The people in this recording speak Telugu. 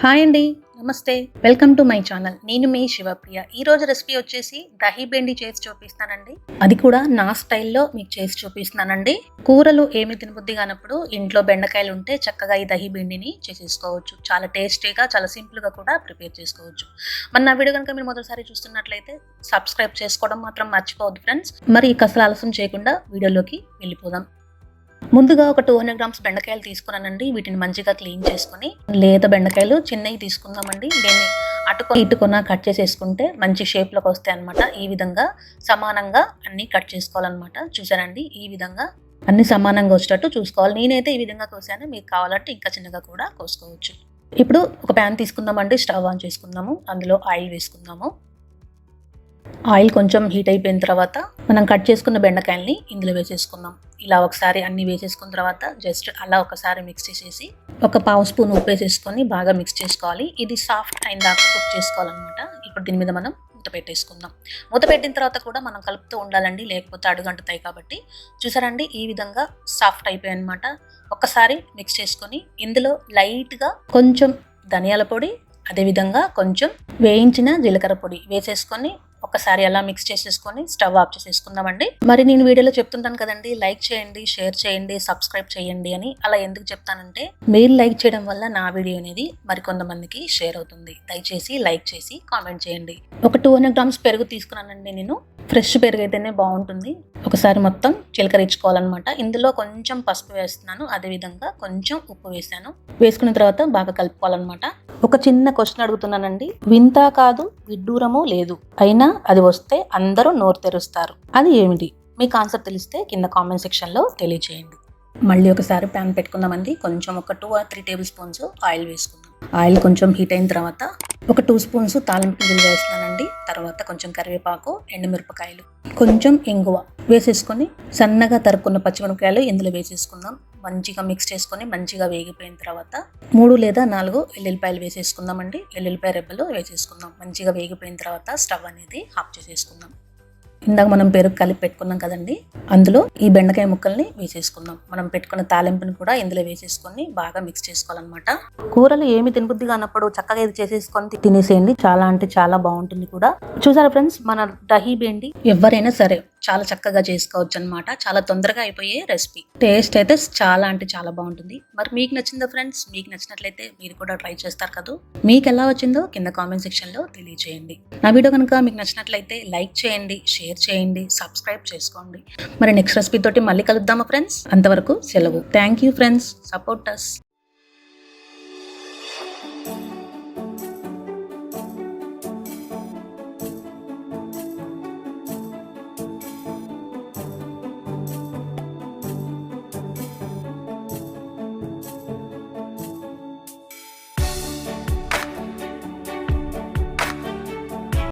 హాయ్ అండి, నమస్తే. Welcome to my channel. నేను మీ శివప్రియ. ఈరోజు రెసిపీ వచ్చేసి దహి బెండి చేసి చూపిస్తానండి. అది కూడా నా స్టైల్లో మీకు చేసి చూపిస్తున్నానండి. కూరలు ఏమి తినబుద్ధి కానప్పుడు ఇంట్లో బెండకాయలు ఉంటే చక్కగా ఈ దహి బెండిని చేసేసుకోవచ్చు. చాలా టేస్టీగా, చాలా సింపుల్గా కూడా ప్రిపేర్ చేసుకోవచ్చు. మరి నా వీడియో కనుక మీరు మొదటిసారి చూస్తున్నట్లయితే సబ్స్క్రైబ్ చేసుకోవడం మాత్రం మర్చిపోవద్దు ఫ్రెండ్స్. మరి అసలు ఆలస్యం చేయకుండా వీడియోలోకి వెళ్ళిపోదాం. ముందుగా ఒక 200 గ్రామ్స్ బెండకాయలు తీసుకున్నానండి. వీటిని మంచిగా క్లీన్ చేసుకుని, లేత బెండకాయలు చిన్నవి తీసుకుందామండి. దీన్ని ఇటుకొన కట్ చేసేసుకుంటే మంచి షేప్లోకి వస్తాయి అనమాట. ఈ విధంగా సమానంగా అన్ని కట్ చేసుకోవాలన్నమాట. చూసారండి, ఈ విధంగా అన్ని సమానంగా వచ్చేటట్టు చూసుకోవాలి. నేనైతే ఈ విధంగా కోసాను, మీకు కావాలంటే ఇంకా చిన్నగా కూడా కోసుకోవచ్చు. ఇప్పుడు ఒక ప్యాన్ తీసుకుందామండి. స్టవ్ ఆన్ చేసుకుందాము. అందులో ఆయిల్ వేసుకుందాము. ఆయిల్ కొంచెం హీట్ అయిపోయిన తర్వాత మనం కట్ చేసుకున్న బెండకాయల్ని ఇందులో వేసేసుకుందాం. ఇలా ఒకసారి అన్ని వేసేసుకున్న తర్వాత జస్ట్ అలా ఒకసారి మిక్స్ చేసేసి ఒక పావు స్పూన్ ఉప్పు వేసేసుకొని బాగా మిక్స్ చేసుకోవాలి. ఇది సాఫ్ట్ అయిన దాకా కుక్ చేసుకోవాలన్నమాట. ఇప్పుడు దీని మీద మనం మూత పెట్టేసుకుందాం. మూత పెట్టిన తర్వాత కూడా మనం కలుపుతూ ఉండాలండి, లేకపోతే అడుగంటుతాయి కాబట్టి. చూసారండి, ఈ విధంగా సాఫ్ట్ అయిపోయాయి అనమాట. ఒక్కసారి మిక్స్ చేసుకొని ఇందులో లైట్గా కొంచెం ధనియాల పొడి, అదేవిధంగా కొంచెం వేయించిన జీలకర్ర పొడి వేసేసుకొని ఒకసారి అలా మిక్స్ చేసేసుకొని స్టవ్ ఆఫ్ చేసేసుకుందామండి. మరి నేను వీడియోలో చెప్తుంటాను కదండి, లైక్ చేయండి, షేర్ చేయండి, సబ్స్క్రైబ్ చేయండి అని. అలా ఎందుకు చెప్తానంటే, మీరు లైక్ చేయడం వల్ల నా వీడియో అనేది మరికొంతమందికి షేర్ అవుతుంది. దయచేసి లైక్ చేసి కామెంట్ చేయండి. ఒక 200 గ్రామ్స్ పెరుగు తీసుకున్నానండి నేను. ఫ్రెష్ పెరుగు అయితేనే బాగుంటుంది. ఒకసారి మొత్తం చిలకరించుకోవాలన్నమాట. ఇందులో కొంచెం పసుపు వేస్తున్నాను, అదేవిధంగా కొంచెం ఉప్పు వేసాను. వేసుకున్న తర్వాత బాగా కలుపుకోవాలన్నమాట. ఒక చిన్న క్వశ్చన్ అడుగుతున్నానండి. వింత కాదు, విడ్డూరము లేదు, అయినా అది వస్తే అందరూ నోరు తెరుస్తారు. అది ఏమిటి? మీకు ఆన్సర్ తెలిస్తే కింద కామెంట్ సెక్షన్లో తెలియజేయండి. మళ్ళీ ఒకసారి ప్యాన్ పెట్టుకుందామండి. కొంచెం ఒక 2 or 3 టేబుల్ స్పూన్స్ ఆయిల్ వేసుకుందాం. ఆయిల్ కొంచెం హీట్ అయిన తర్వాత ఒక 2 స్పూన్స్ తాలింపు గింజలు వేస్తున్నానండి. తర్వాత కొంచెం కరివేపాకు, ఎండుమిరపకాయలు, కొంచెం ఇంగువ వేసేసుకొని సన్నగా తరుక్కున్న పచ్చిమిరపకాయలు ఇందులో వేసేసుకుందాం. మంచిగా మిక్స్ చేసుకొని మంచిగా వేగిపోయిన తర్వాత 3 లేదా 4 ఎల్లుల్లిపాయలు వేసేసుకుందామండి. ఎల్లుల్లిపాయ రెబ్బలు వేసేసుకుందాం. మంచిగా వేగిపోయిన తర్వాత స్టవ్ అనేది ఆఫ్ చేసేసుకుందాం. ఇందాక మనం పెరుగు కలిపి పెట్టుకున్నాం కదండి, అందులో ఈ బెండకాయ ముక్కల్ని వేసేసుకుందాం. మనం పెట్టుకున్న తాలింపుని కూడా ఇందులో వేసేసుకొని బాగా మిక్స్ చేసుకోవాలన్నమాట. కూరలు ఏమి తినబుద్ధి కానప్పుడు చక్కగా ఇది చేసేసుకొని తినేసేయండి. చాలా అంటే చాలా బాగుంటుంది కూడా. చూసారా ఫ్రెండ్స్, మన దహి బెండి ఎవరైనా సరే చాలా చక్కగా చేసుకోవచ్చు అనమాట. చాలా తొందరగా అయిపోయే రెసిపీ. టేస్ట్ అయితే చాలా అంటే చాలా బాగుంటుంది. మరి మీకు నచ్చిందో ఫ్రెండ్స్? మీకు నచ్చినట్లయితే మీరు కూడా ట్రై చేస్తారు కదా. మీకు ఎలా వచ్చిందో కింద కామెంట్ సెక్షన్లో తెలియజేయండి. నా వీడియో కనుక మీకు నచ్చినట్లయితే లైక్ చేయండి, షేర్ చేయండి, సబ్స్క్రైబ్ చేసుకోండి. మరి నెక్స్ట్ రెసిపీ తోటి మళ్ళీ కలుద్దామా ఫ్రెండ్స్? అంతవరకు సెలవు. Thank you friends, support us.